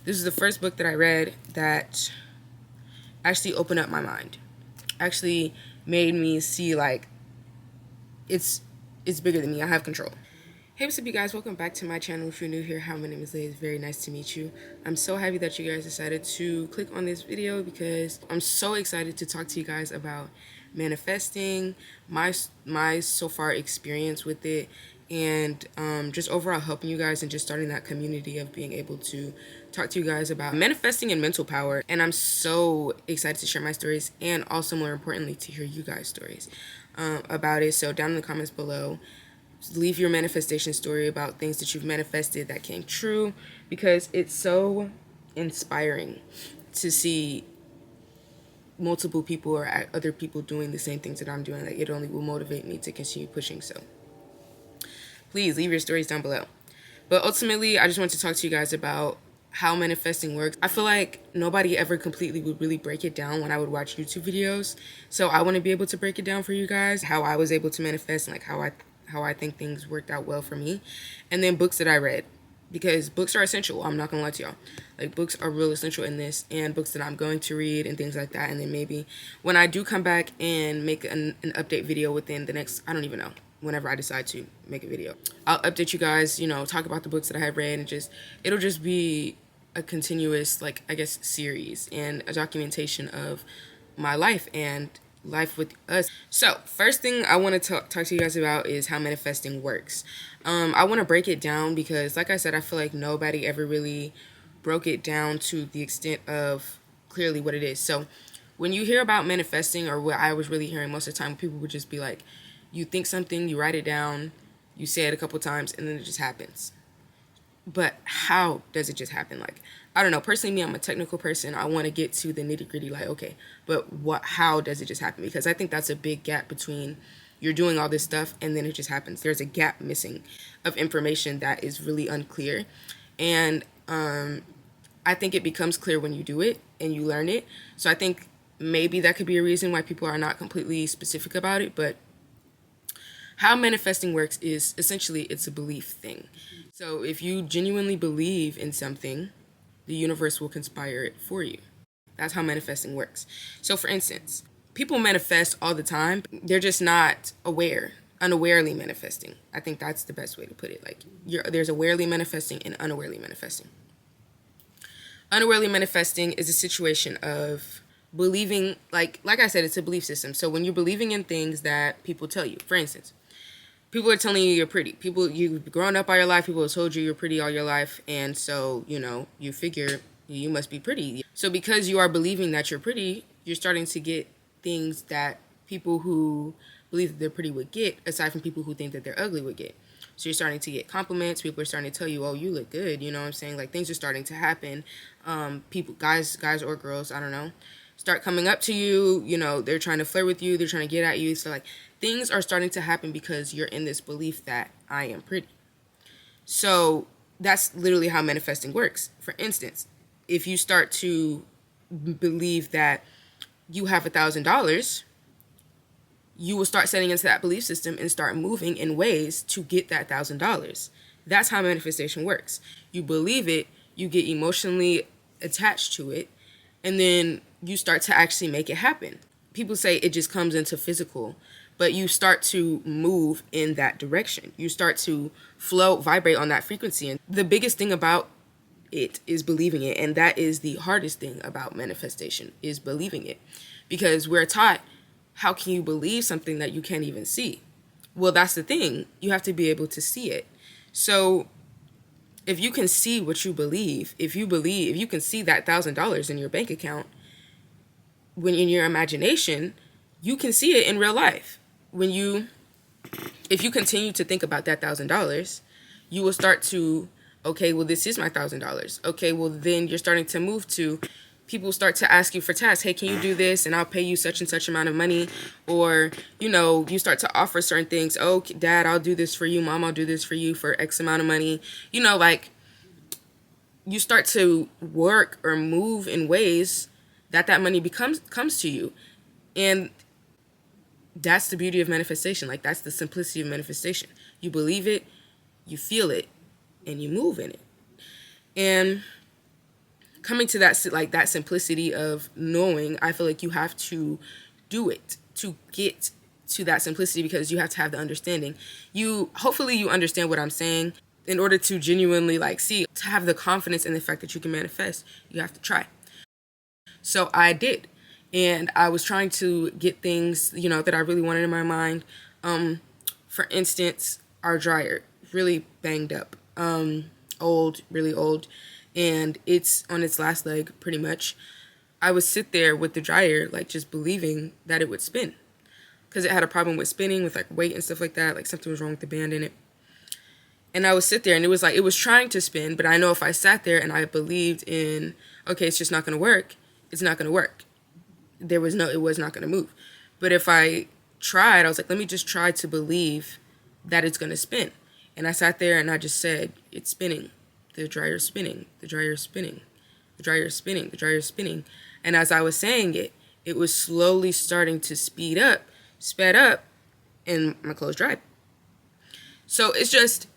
This is the first book that I read that actually opened up my mind. Actually made me see like it's bigger than me. I have control. Hey, what's up, you guys? Welcome back to my channel. If you're new here, hi, my name is Laiya. It's very nice to meet you. I'm so happy that you guys decided to click on this video because I'm so excited to talk to you guys about manifesting, my so far experience with it, and just overall helping you guys and just starting that community of being able to talk to you guys about manifesting and mental power. And I'm so excited to share my stories and also, more importantly, to hear you guys' stories about it. So down in the comments below, leave your manifestation story about things that you've manifested that came true, because it's so inspiring to see multiple people or other people doing the same things that I'm doing. Like, it only will motivate me to continue pushing. So please leave your stories down below. But ultimately, I just want to talk to you guys about how manifesting works. I feel like nobody ever completely would really break it down when I would watch YouTube videos. So I want to be able to break it down for you guys, how I was able to manifest and like how I think things worked out well for me. And then books that I read, because books are essential. I'm not gonna lie to y'all. Like, books are real essential in this, and books that I'm going to read and things like that. And then maybe when I do come back and make an update video within the next, I don't even know, whenever I decide to make a video, I'll update you guys, talk about the books that I have read, and it'll just be a continuous, like, I guess, series and a documentation of my life and life with us. So first thing I want to talk to you guys about is how manifesting works. I want to break it down because, like I said, I feel like nobody ever really broke it down to the extent of clearly what it is. So when you hear about manifesting, or what I was really hearing most of the time, people would just be like, you think something, you write it down, you say it a couple times, and then it just happens. But how does it just happen? Like, I don't know. Personally, me, I'm a technical person. I want to get to the nitty gritty. Like, okay, but how does it just happen? Because I think that's a big gap between you're doing all this stuff and then it just happens. There's a gap missing of information that is really unclear. And I think it becomes clear when you do it and you learn it. So I think maybe that could be a reason why people are not completely specific about it. But how manifesting works is essentially, it's a belief thing. So if you genuinely believe in something, the universe will conspire it for you. That's how manifesting works. So for instance, people manifest all the time. They're just not unawarely manifesting. I think that's the best way to put it. Like, there's awarely manifesting and unawarely manifesting. Unawarely manifesting is a situation of believing, like I said, it's a belief system. So when you're believing in things that people tell you, for instance, people are telling you you're pretty. You've grown up all your life, people have told you you're pretty all your life, and so, you figure you must be pretty. So because you are believing that you're pretty, you're starting to get things that people who believe that they're pretty would get, aside from people who think that they're ugly would get. So you're starting to get compliments. People are starting to tell you, oh, you look good, you know what I'm saying? Like, things are starting to happen. People, guys or girls, I don't know, start coming up to you, they're trying to flirt with you, they're trying to get at you. So, like, things are starting to happen because you're in this belief that I am pretty. So that's literally how manifesting works. For instance, if you start to believe that you have $1,000, you will start setting into that belief system and start moving in ways to get that $1,000. That's how manifestation works. You believe it, you get emotionally attached to it, and then you start to actually make it happen. People say it just comes into physical, but you start to move in that direction. You start to vibrate on that frequency. And the biggest thing about it is believing it. And that is the hardest thing about manifestation, is believing it. Because we're taught, how can you believe something that you can't even see? Well, that's the thing. You have to be able to see it. So if you can see what you believe, if you can see that $1,000 in your bank account, when in your imagination, you can see it in real life. If you continue to think about that $1,000, you will start to, okay, well, this is my $1,000. Okay, well, then you're starting to move to, people start to ask you for tasks. Hey, can you do this? And I'll pay you such and such amount of money. Or, you start to offer certain things. Oh, Dad, I'll do this for you. Mom, I'll do this for you for X amount of money. Like, you start to work or move in ways that money comes to you. And that's the beauty of manifestation. Like, that's the simplicity of manifestation. You believe it, you feel it, and you move in it. And coming to that, like, that simplicity of knowing, I feel like you have to do it to get to that simplicity, because you have to have the understanding. Hopefully you understand what I'm saying. In order to genuinely, like, to have the confidence in the fact that you can manifest, you have to try. So I did. And I was trying to get things, that I really wanted in my mind. For instance, our dryer, really banged up, old, really old, and it's on its last leg pretty much. I would sit there with the dryer, like, just believing that it would spin, because it had a problem with spinning, with, like, weight and stuff like that. Like, something was wrong with the band in it. And I would sit there, and it was like, it was trying to spin, but I know if I sat there and I believed in, okay, it's just not going to work, it's not going to work. It was not going to move. But if I tried, I was like, let me just try to believe that it's going to spin. And I sat there and I just said, it's spinning. The dryer's spinning. The dryer's spinning. The dryer's spinning. The dryer's spinning. And as I was saying it, it was slowly starting to sped up, and my clothes dried. So it's just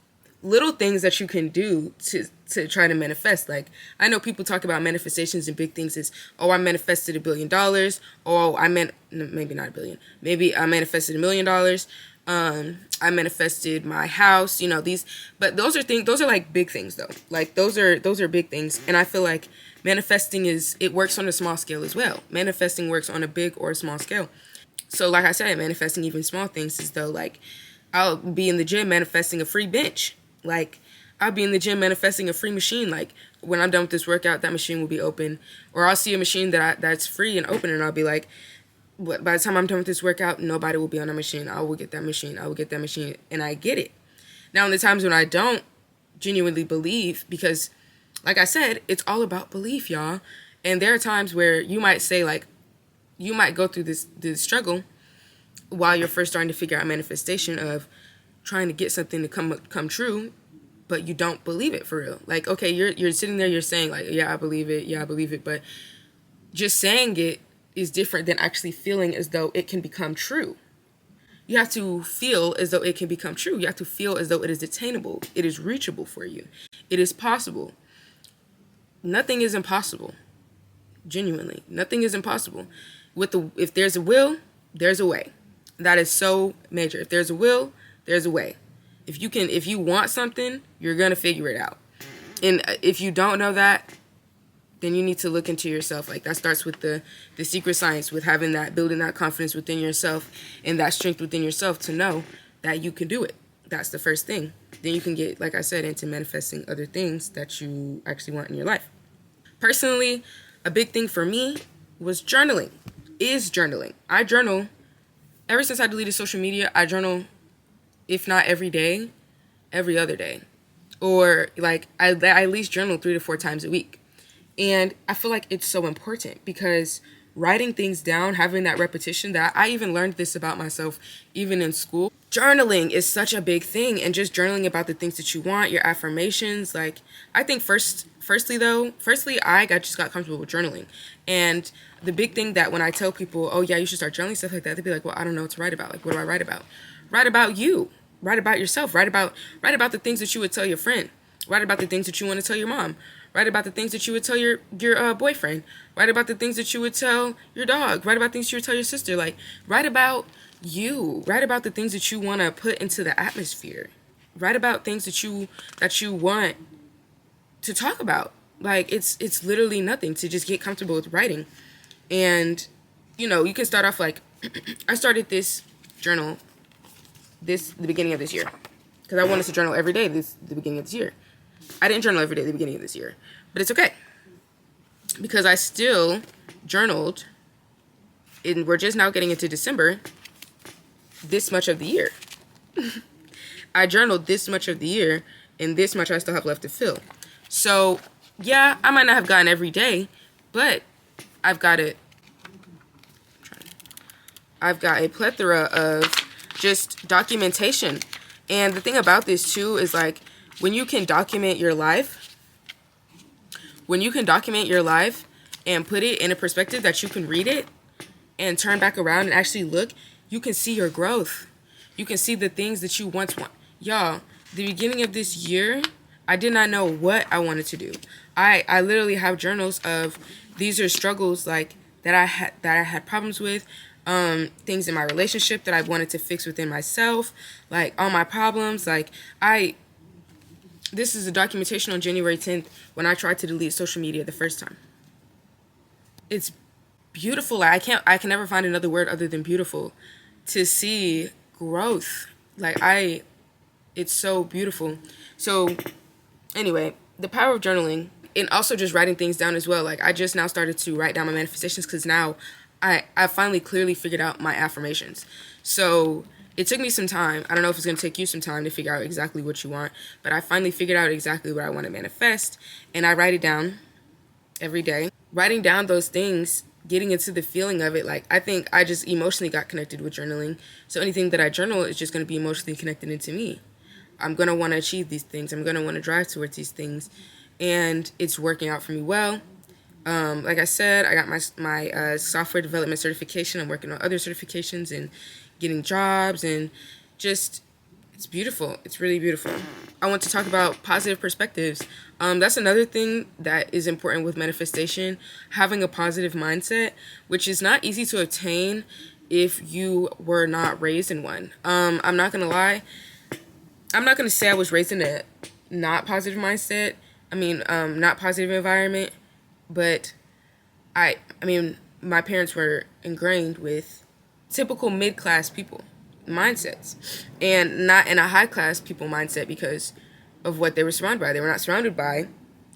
little things that you can do to try to manifest. Like, I know people talk about manifestations and big things as, oh, I manifested $1 billion. Oh, maybe not $1 billion. Maybe I manifested $1 million. I manifested my house, but those are like big things though. Like, those are big things. And I feel like manifesting it works on a small scale as well. Manifesting works on a big or a small scale. So like I said, manifesting even small things is though, like, I'll be in the gym manifesting a free bench. Like, I'll be in the gym manifesting a free machine. Like, when I'm done with this workout, that machine will be open. Or I'll see a machine that's free and open, and I'll be like, by the time I'm done with this workout, nobody will be on a machine. I will get that machine. I will get that machine. And I get it. Now, in the times when I don't genuinely believe, because, like I said, it's all about belief, y'all. And there are times where you might say, like, you might go through this struggle while you're first starting to figure out manifestation of trying to get something to come true, but you don't believe it for real. Like, okay, you're sitting there, you're saying, like, yeah, I believe it, but just saying it is different than actually feeling as though it can become true. You have to feel as though it can become true. You have to feel as though it is attainable. It is reachable for you. It is possible. Nothing is impossible. Genuinely, nothing is impossible. If there's a will, there's a way. That is so major. If there's a will, there's a way. If you want something, you're gonna figure it out. And if you don't know that, then you need to look into yourself. Like, that starts with the secret science, with building that confidence within yourself and that strength within yourself to know that you can do it. That's the first thing. Then you can get, like I said, into manifesting other things that you actually want in your life. Personally, a big thing for me was journaling. I journal. Ever since I deleted social media, I journal, if not every day, every other day. Or, like, I at least journal 3 to 4 times a week. And I feel like it's so important, because writing things down, having that repetition, that I even learned this about myself even in school. Journaling is such a big thing, and just journaling about the things that you want, your affirmations. Like, I think firstly I just got comfortable with journaling. And the big thing that when I tell people, oh yeah, you should start journaling, stuff like that, they'd be like, well, I don't know what to write about. Like, what do I write about? Write about you. Write about yourself. Write about the things that you would tell your friend. Write about the things that you want to tell your mom. Write about the things that you would tell your boyfriend. Write about the things that you would tell your dog. Write about things you would tell your sister. Like, write about you. Write about the things that you want to put into the atmosphere. Write about things that you want to talk about. Like, it's literally nothing to just get comfortable with writing. And, you can start off like, I started this journal the beginning of this year, because I wanted to journal every day the beginning of this year. I didn't journal every day at the beginning of this year, but it's okay, because I still journaled, and we're just now getting into December, this much of the year. I journaled this much of the year, and this much I still have left to fill. So, yeah, I might not have gotten every day, but I've got a plethora of just documentation. And the thing about this too is, like, when you can document your life and put it in a perspective that you can read it and turn back around and actually look, you can see your growth. You can see the things that you once want. Y'all, the beginning of this year, I did not know what I wanted to do. I literally have journals of these are struggles like that I had problems with, things in my relationship that I wanted to fix within myself, like all my problems. Like this is a documentation on January 10th when I tried to delete social media the first time. It's beautiful. Like I can never find another word other than beautiful to see growth. It's so beautiful. So anyway, the power of journaling and also just writing things down as well. Like I just now started to write down my manifestations because now I finally clearly figured out my affirmations. So it took me some time. I don't know if it's going to take you some time to figure out exactly what you want, but I finally figured out exactly what I want to manifest, and I write it down every day. Writing down those things, getting into the feeling of it, like I think I just emotionally got connected with journaling. So anything that I journal is just going to be emotionally connected into me. I'm going to want to achieve these things. I'm going to want to drive towards these things. And it's working out for me well. Like I said, I got my software development certification. I'm working on other certifications and getting jobs, and just, it's beautiful. It's really beautiful. I want to talk about positive perspectives. That's another thing that is important with manifestation, having a positive mindset, which is not easy to obtain if you were not raised in one. I'm not going to lie. I'm not going to say I was raised in a not positive mindset. Not positive environment, but I mean, my parents were ingrained with typical mid-class people mindsets and not in a high-class people mindset because of what they were surrounded by. They were not surrounded by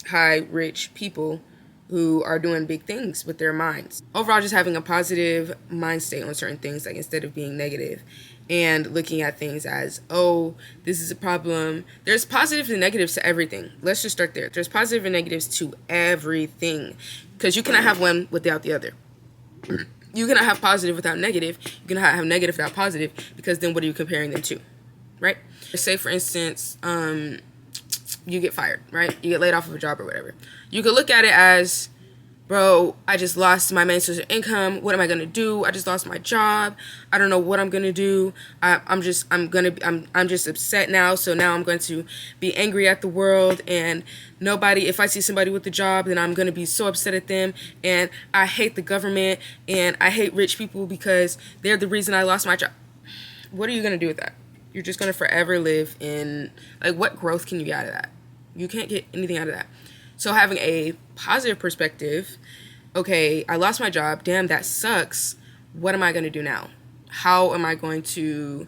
high, rich people who are doing big things with their minds. Overall, just having a positive mind state on certain things, like instead of being negative and looking at things as, oh, this is a problem. There's positives and negatives to everything. Let's just start there. There's positive and negatives to everything because you cannot have one without the other. You cannot have positive without negative. You cannot have negative without positive because then what are you comparing them to, right? Say, for instance, you get fired, right? You get laid off of a job or whatever. You could look at it as, bro, I just lost my main source of income. What am I gonna do? I just lost my job. I don't know what I'm gonna do. I'm just upset now. So now I'm going to be angry at the world and nobody. If I see somebody with a job, then I'm gonna be so upset at them. And I hate the government and I hate rich people because they're the reason I lost my job. What are you gonna do with that? You're just gonna forever live in, like, what growth can you get out of that? You can't get anything out of that. So having a positive perspective, okay, I lost my job. Damn, that sucks. What am I going to do now? How am I going to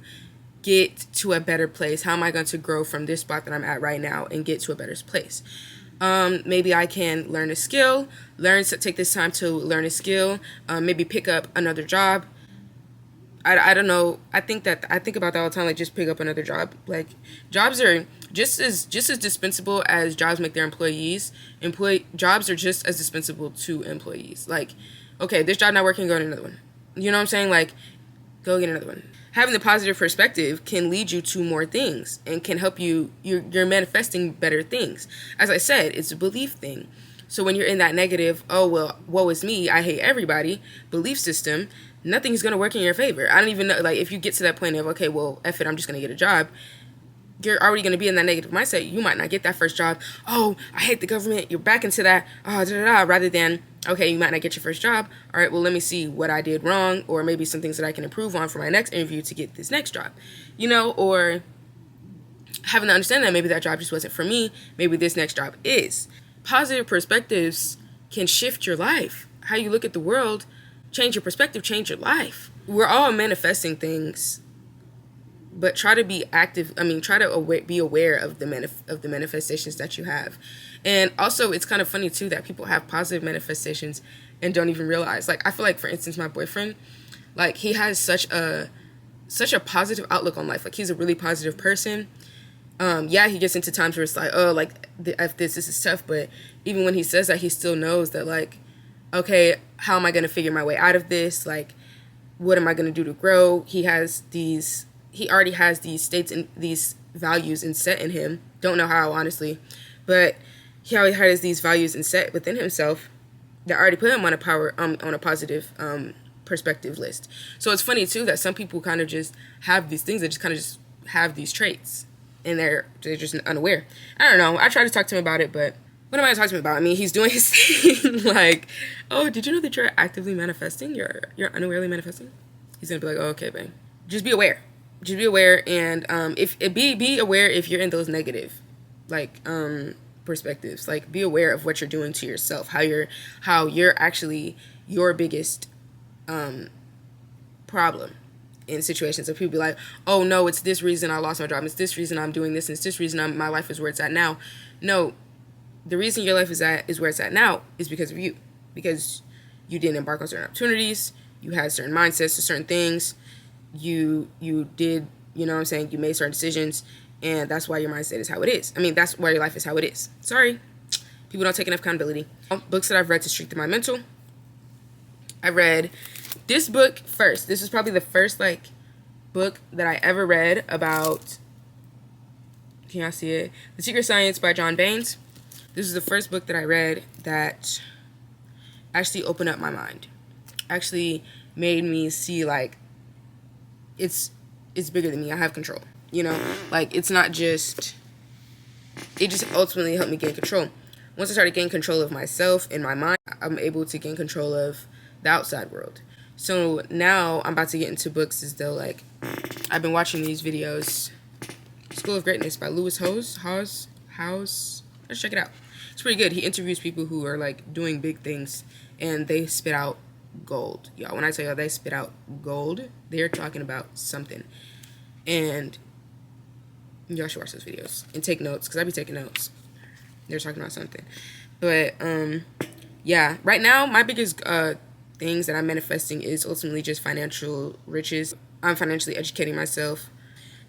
get to a better place? How am I going to grow from this spot that I'm at right now and get to a better place? Maybe I can learn a skill, take this time to learn a skill, maybe pick up another job. I don't know. I think about that all the time. Like, just pick up another job. Like, jobs are just as dispensable as jobs make their employees. Jobs are just as dispensable to employees. Like, okay, this job not working, go to another one. You know what I'm saying? Like, go get another one. Having the positive perspective can lead you to more things and can help you. You're manifesting better things. As I said, it's a belief thing. So when you're in that negative, oh, well, woe is me, I hate everybody, belief system, nothing's going to work in your favor. I don't even know, like, if you get to that point of, okay, well, F it, I'm just going to get a job, you're already going to be in that negative mindset. You might not get that first job. Oh, I hate the government. You're back into that, rather than, okay, you might not get your first job. All right, well, let me see what I did wrong, or maybe some things that I can improve on for my next interview to get this next job, or having to understand that maybe that job just wasn't for me. Maybe this next job is. Positive perspectives can shift your life. How you look at the world, change your perspective, change your life. We're all manifesting things, but try to be active. Try to be aware of the manifestations that you have. And also, it's kind of funny too that people have positive manifestations and don't even realize. Like, I feel like, for instance, my boyfriend, like, he has such a positive outlook on life. Like, he's a really positive person. He gets into times where it's like, oh, like, this is tough, but even when he says that, he still knows that, like, okay, how am I going to figure my way out of this? Like, what am I going to do to grow? He already has these states and these values inset in him. Don't know how, honestly, but he already has these values inset within himself that already put him on a positive perspective list. So it's funny too that some people kind of just have these things that just kind of just have these traits. and they're just unaware. I don't know. I tried to talk to him about it, but what am I going to talk to him about? I mean, he's doing his thing. Like, oh, did you know that you're actively manifesting? You're unawarely manifesting? He's going to be like, oh, okay, bang. Just be aware. Just be aware, and be aware if you're in those negative, like, perspectives. Like, be aware of what you're doing to yourself, how you're actually your biggest problem in situations. Of people be like, oh no, it's this reason I lost my job, it's this reason I'm doing this, and it's this reason my life is where it's at now. No, the reason your life is where it's at now is because of you, because you didn't embark on certain opportunities, you had certain mindsets to certain things, you did, you know what I'm saying, you made certain decisions, and that's why your mindset is how it is. I mean, that's why your life is how it is. Sorry, people don't take enough accountability. Books that I've read to strengthen my mental. I read this book first. This is probably the first book that I ever read about. Can y'all see it? The Secret Science by John Baines. This is the first book that I read that actually opened up my mind. Actually made me see it's bigger than me. I have control. You know, it's not just. It just ultimately helped me gain control. Once I started gaining control of myself and my mind, I'm able to gain control of the outside world. So now I'm about to get into books as though I've been watching these videos. School of Greatness by Lewis Howes. Let's check it out. It's pretty good. He interviews people who are doing big things, and they spit out gold. Y'all, when I tell y'all they spit out gold, they're talking about something. And y'all should watch those videos and take notes, because I be taking notes. They're talking about something. But yeah, right now my biggest things that I'm manifesting is ultimately just financial riches. I'm financially educating myself,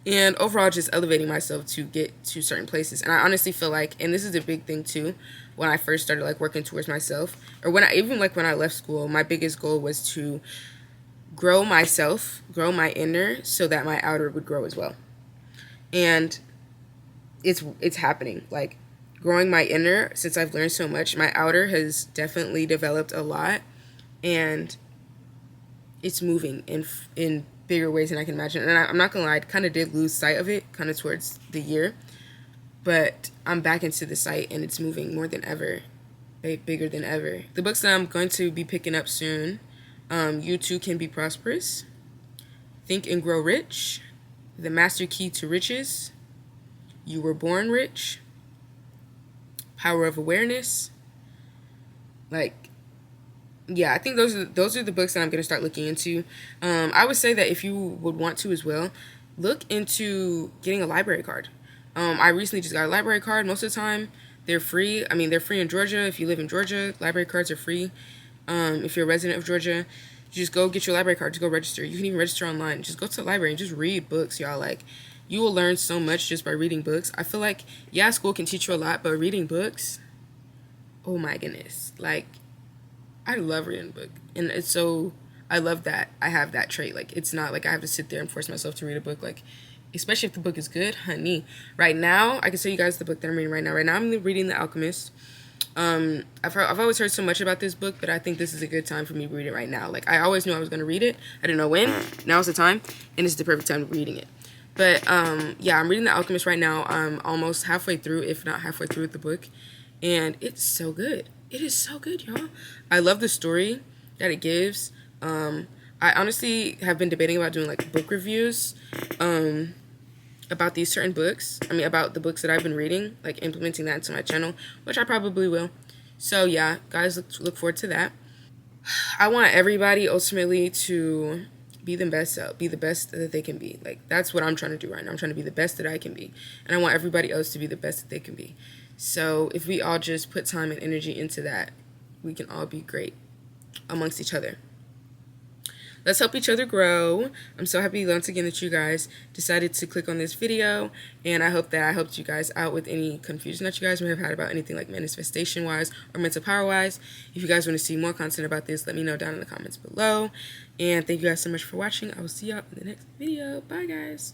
and overall just elevating myself to get to certain places. And I honestly feel and this is a big thing too, when I first started working towards myself, or when I left school, my biggest goal was to grow myself, grow my inner, so that my outer would grow as well. And it's happening. Growing my inner, since I've learned so much, my outer has definitely developed a lot, and it's moving in bigger ways than I can imagine. And I'm not gonna lie, I kind of did lose sight of it kind of towards the year, but I'm back into the sight, and it's moving more than ever, bigger than ever. The books that I'm going to be picking up soon, You Too Can Be Prosperous, Think and Grow Rich, The Master Key to Riches, You Were Born Rich, Power of Awareness. Yeah, I think those are the books that I'm going to start looking into. I would say that if you would want to as well, look into getting a library card. I recently just got a library card. Most of the time, they're free. I mean, they're free in Georgia. If you live in Georgia, library cards are free. If you're a resident of Georgia, just go get your library card. Just go register. You can even register online. Just go to the library and just read books, y'all. You will learn so much just by reading books. I feel yeah, school can teach you a lot, but reading books, oh my goodness. I love reading a book. And it's so, I love that I have that trait. It's not I have to sit there and force myself to read a book. Especially if the book is good, honey. Right now, I can tell you guys the book that I'm reading right now. Right now, I'm reading The Alchemist. I've always heard so much about this book, but I think this is a good time for me to read it right now. I always knew I was going to read it. I didn't know when. Now's the time, and it's the perfect time to be reading it. But, yeah, I'm reading The Alchemist right now. I'm almost halfway through, if not halfway through with the book, and it's so good. It is so good, y'all. I love the story that it gives. I honestly have been debating about doing book reviews about these certain books. I mean, about the books that I've been reading, implementing that into my channel, which I probably will. So yeah, guys, look forward to that. I want everybody ultimately to be the best self, be the best that they can be. That's what I'm trying to do right now. I'm trying to be the best that I can be, and I want everybody else to be the best that they can be. So if we all just put time and energy into that, we can all be great amongst each other. Let's help each other grow. I'm so happy once again that you guys decided to click on this video, and I hope that I helped you guys out with any confusion that you guys may have had about anything manifestation-wise or mental power-wise. If you guys want to see more content about this, let me know down in the comments below. And thank you guys so much for watching. I will see y'all in the next video. Bye, guys.